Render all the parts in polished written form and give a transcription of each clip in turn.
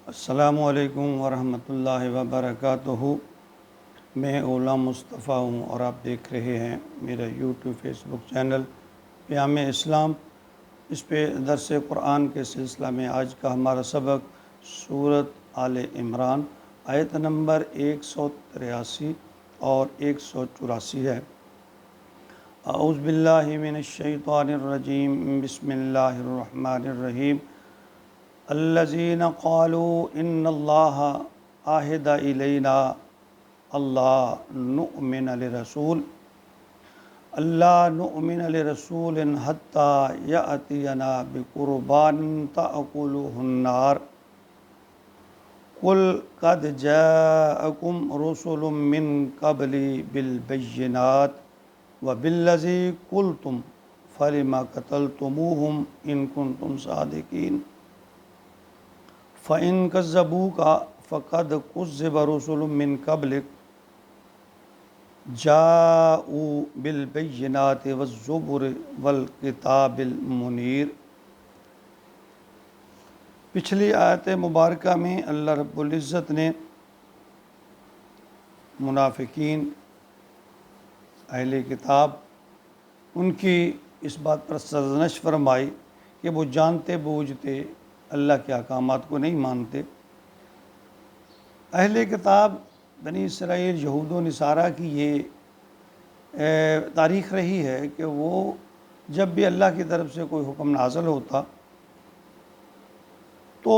السلام علیکم ورحمۃ اللہ وبرکاتہ۔ میں اولا مصطفیٰ ہوں اور آپ دیکھ رہے ہیں میرا یوٹیوب فیس بک چینل پیام اسلام۔ اس پہ درس قرآن کے سلسلہ میں آج کا ہمارا سبق سورۃ آل عمران آیت نمبر 183 اور 184 ہے۔ اعوذ باللہ من الشیطان الرجیم، بسم اللہ الرحمن الرحیم۔ الذین قالوا ان اللہ عہد الینا اللہ نؤمن لرسول حتی یأتینا بقربان تأکلہ النار قل قد جاءکم رسل من قبلی بالبینات وبالذی قلتم فلم قتلتموہم ان کنتم صادقین فَإِن كَذَّبُوكَ فَقَدْ كُذِّبَ رُسُلٌ مِّن قَبْلِكَ جَاءُوا بِالْبَيِّنَاتِ وَالزُّبُرِ وَالْكِتَابِ الْمُنِيرِ۔ پچھلی آیت مبارکہ میں اللہ رب العزت نے منافقین، اہل کتاب، ان کی اس بات پر سرزنش فرمائی کہ وہ جانتے بوجھتے اللہ کے احکامات کو نہیں مانتے۔ اہل کتاب بنی اسرائیل، یہود و نصارہ کی یہ تاریخ رہی ہے کہ وہ جب بھی اللہ کی طرف سے کوئی حکم نازل ہوتا تو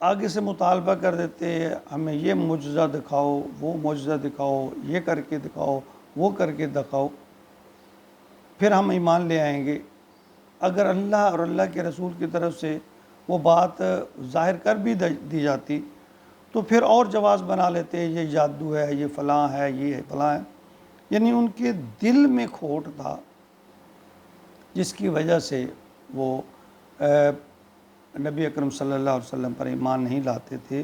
آگے سے مطالبہ کر دیتے، ہمیں یہ معجزہ دکھاؤ، وہ معجزہ دکھاؤ، یہ کر کے دکھاؤ، وہ کر کے دکھاؤ، پھر ہم ایمان لے آئیں گے۔ اگر اللہ اور اللہ کے رسول کی طرف سے وہ بات ظاہر کر بھی دی جاتی تو پھر اور جواز بنا لیتے، یہ جادو ہے، یہ فلاں ہے، یہ فلاں ہے۔ یعنی ان کے دل میں کھوٹ تھا جس کی وجہ سے وہ نبی اکرم صلی اللہ علیہ وسلم پر ایمان نہیں لاتے تھے۔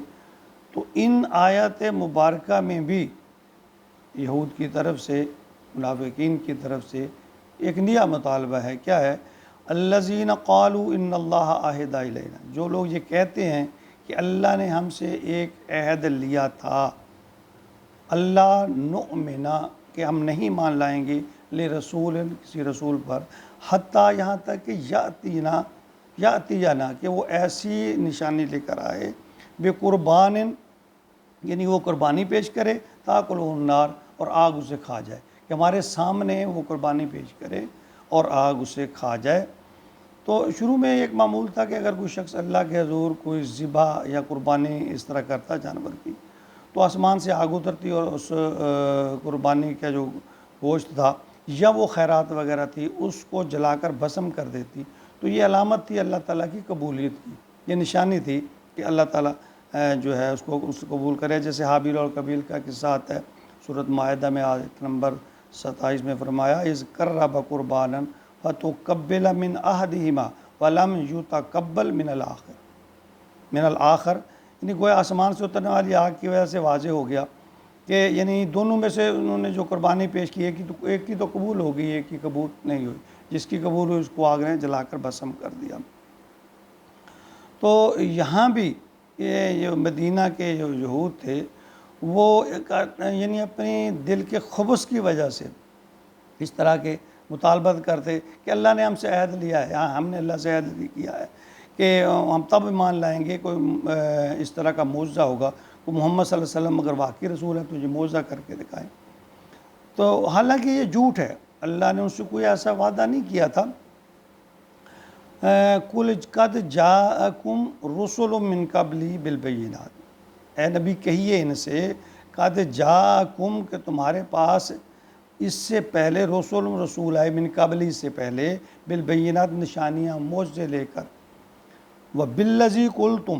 تو ان آیات مبارکہ میں بھی یہود کی طرف سے، منافقین کی طرف سے ایک نیا مطالبہ ہے۔ کیا ہے؟ الذین قالوا ان اللہ عہد الینا، جو لوگ یہ کہتے ہیں کہ اللہ نے ہم سے ایک عہد لیا تھا، اللہ نؤمنا، کہ ہم نہیں مان لائیں گے، لرسول، کسی رسول پر، حتیٰ، یہاں تک کہ یأتینا، کہ وہ ایسی نشانی لے کر آئے، بقربان، یعنی وہ قربانی پیش کرے، تاکلہ النار، اور آگ اسے کھا جائے، کہ ہمارے سامنے وہ قربانی پیش کرے اور آگ اسے کھا جائے۔ تو شروع میں ایک معمول تھا کہ اگر کوئی شخص اللہ کے حضور کوئی ذبح یا قربانی اس طرح کرتا جانور کی تو آسمان سے آگ اترتی اور اس قربانی کا جو گوشت تھا یا وہ خیرات وغیرہ تھی اس کو جلا کر بھسم کر دیتی۔ تو یہ علامت تھی اللہ تعالیٰ کی قبولیت کی، یہ نشانی تھی کہ اللہ تعالیٰ جو ہے اس کو قبول کرے۔ جیسے حابیل اور قبیل کا قصہ آتا ہے سورۃ مائدہ میں آیت نمبر 27 میں فرمایا، اذ قرب قربانا فتقبل من احدہما ولم یتقبل من الآخر، یعنی گویا آسمان سے اترنے والی آگ کی وجہ سے واضح ہو گیا کہ یعنی دونوں میں سے انہوں نے جو قربانی پیش کی، ایک کی تو قبول ہو گئی، ایک کی قبول نہیں ہوئی، جس کی قبول ہوئی اس کو آگ نے جلا کر بھسم کر دیا۔ تو یہاں بھی یہ مدینہ کے جو یہود تھے وہ یعنی اپنی دل کے خبث کی وجہ سے اس طرح کے مطالبت کرتے کہ اللہ نے ہم سے عہد لیا ہے، ہم نے اللہ سے عہد کیا ہے کہ ہم تب ایمان لائیں گے کوئی اس طرح کا معجزہ ہوگا، کہ محمد صلی اللہ علیہ وسلم اگر واقعی رسول ہے تو یہ معجزہ کر کے دکھائیں۔ تو حالانکہ یہ جھوٹ ہے، اللہ نے ان سے کوئی ایسا وعدہ نہیں کیا تھا۔ قُلْ قَدْ جَاءَكُمْ رُسُلٌ مِّن قَبْلِي بِالْبَيِّنَاتِ، اے نبی کہیے ان سے، قَدْ جَاءَكُمْ، کہ تمہارے پاس اس سے پہلے رسول آئے، من قبلی، سے پہلے، بالبینات، نشانیاں، معجزے لے کر، وبالذی قلتم،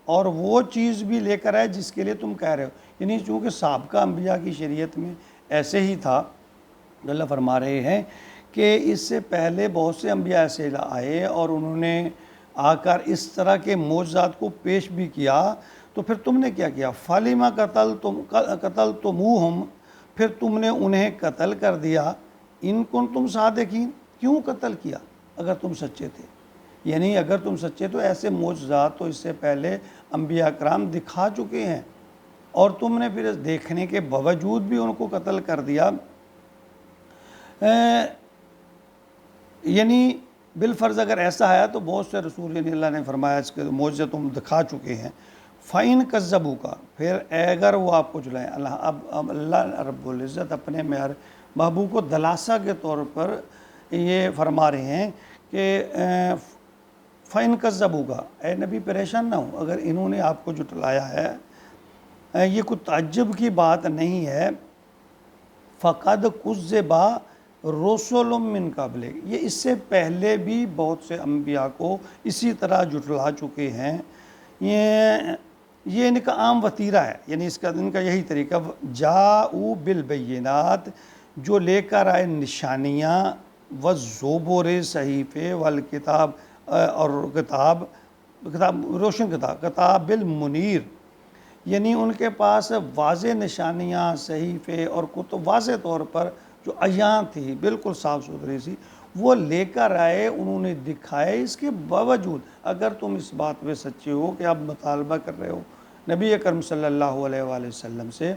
اور وہ چیز بھی لے کر آئے جس کے لیے تم کہہ رہے ہو۔ یعنی چونکہ سابقہ انبیاء کی شریعت میں ایسے ہی تھا، اللہ فرما رہے ہیں کہ اس سے پہلے بہت سے انبیاء ایسے آئے اور انہوں نے آ کر اس طرح کے معجزات کو پیش بھی کیا، تو پھر تم نے کیا کیا؟ فَلِمَ قَتَلْتُمُوهُمْ، پھر تم نے انہیں قتل کر دیا، ان کنتم صادقین، کیوں قتل کیا اگر تم سچے تھے؟ یعنی اگر تم سچے تو ایسے معجزات تو اس سے پہلے انبیاء کرام دکھا چکے ہیں، اور تم نے پھر دیکھنے کے باوجود بھی ان کو قتل کر دیا۔ یعنی بالفرض اگر ایسا ہے تو بہت سے رسول یعنی اللہ نے فرمایا اس کے معجزے تم دکھا چکے ہیں، فَإِن كَذَّبُوكَ، پھر اگر وہ آپ کو جھٹلائیں، اب اللہ رب العزت اپنے میارے محبوب کو دلاسا کے طور پر یہ فرما رہے ہیں کہ فَإِن كَذَّبُوكَ، اے نبی پریشان نہ ہو اگر انہوں نے آپ کو جھٹلایا ہے، یہ کوئی تعجب کی بات نہیں ہے۔ فَقَدْ كُذِّبَ رُسُلٌ مِّن قَبْلِكَ، یہ اس سے پہلے بھی بہت سے انبیاء کو اسی طرح جھٹلا چکے ہیں۔ یہ ان کا عام وتیرہ ہے، یعنی ان کا یہی طریقہ، جاؤ بالبینات، جو لے کر آئے نشانیاں، والزبر صحیفے، والکتاب، اور کتاب روشن کتاب المنیر، یعنی ان کے پاس واضح نشانیاں، صحیفے اور کتب واضح طور پر جو عیاں تھی، بالکل صاف ستھری سی، وہ لے کر آئے، انہوں نے دکھائے۔ اس کے باوجود اگر تم اس بات پہ سچے ہو کہ آپ مطالبہ کر رہے ہو نبی اکرم صلی اللہ علیہ وآلہ وسلم سے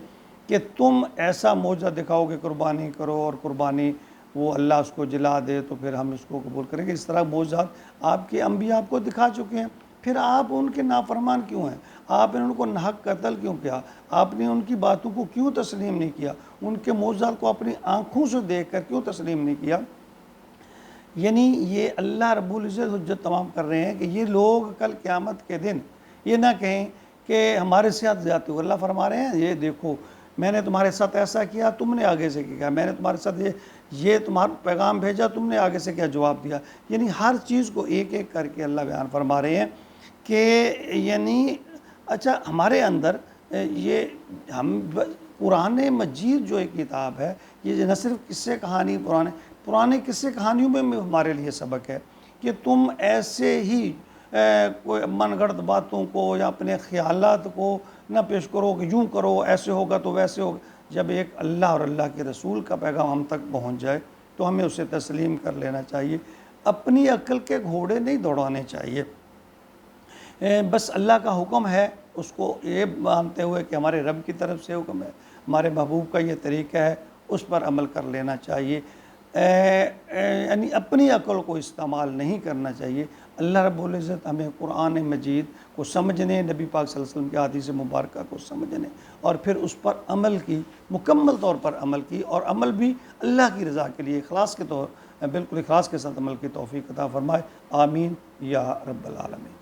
کہ تم ایسا معجزہ دکھاؤ کہ قربانی کرو، اور قربانی وہ اللہ اس کو جلا دے تو پھر ہم اس کو قبول کریں گے، اس طرح معجزات آپ کے انبیاء آپ کو دکھا چکے ہیں، پھر آپ ان کے نافرمان کیوں ہیں؟ آپ نے ان کو ناحق قتل کیوں کیا؟ آپ نے ان کی باتوں کو کیوں تسلیم نہیں کیا؟ ان کے معجزات کو اپنی آنکھوں سے دیکھ کر کیوں تسلیم نہیں کیا؟ یعنی یہ اللہ رب العزت حجت تمام کر رہے ہیں کہ یہ لوگ کل قیامت کے دن یہ نہ کہیں کہ ہمارے ساتھ زیادتی ہو۔ اللہ فرما رہے ہیں یہ دیکھو میں نے تمہارے ساتھ ایسا کیا، تم نے آگے سے کیا، میں نے تمہارے ساتھ یہ تمہارا پیغام بھیجا، تم نے آگے سے کیا جواب دیا۔ یعنی ہر چیز کو ایک ایک کر کے اللہ بیان فرما رہے ہیں کہ یعنی اچھا ہمارے اندر یہ ہم قرآن مجید جو ایک کتاب ہے، یہ نہ صرف قصے کہانی پرانے قصے کہانیوں میں ہمارے لیے سبق ہے کہ تم ایسے ہی کوئی من گھڑت باتوں کو یا اپنے خیالات کو نہ پیش کرو کہ یوں کرو، ایسے ہوگا تو ویسے ہوگا۔ جب ایک اللہ اور اللہ کے رسول کا پیغام ہم تک پہنچ جائے تو ہمیں اسے تسلیم کر لینا چاہیے، اپنی عقل کے گھوڑے نہیں دوڑانے چاہیے۔ بس اللہ کا حکم ہے، اس کو یہ مانتے ہوئے کہ ہمارے رب کی طرف سے حکم ہے، ہمارے محبوب کا یہ طریقہ ہے، اس پر عمل کر لینا چاہیے، یعنی اپنی عقل کو استعمال نہیں کرنا چاہیے۔ اللہ رب العزت ہمیں قرآن مجید کو سمجھنے، نبی پاک صلی اللہ علیہ وسلم کے حدیث مبارکہ کو سمجھنے اور پھر اس پر عمل کی، مکمل طور پر عمل کی، اور عمل بھی اللہ کی رضا کے لیے اخلاص کے طور بالکل اخلاص کے ساتھ عمل کی توفیق عطا فرمائے۔ آمین یا رب العالمین۔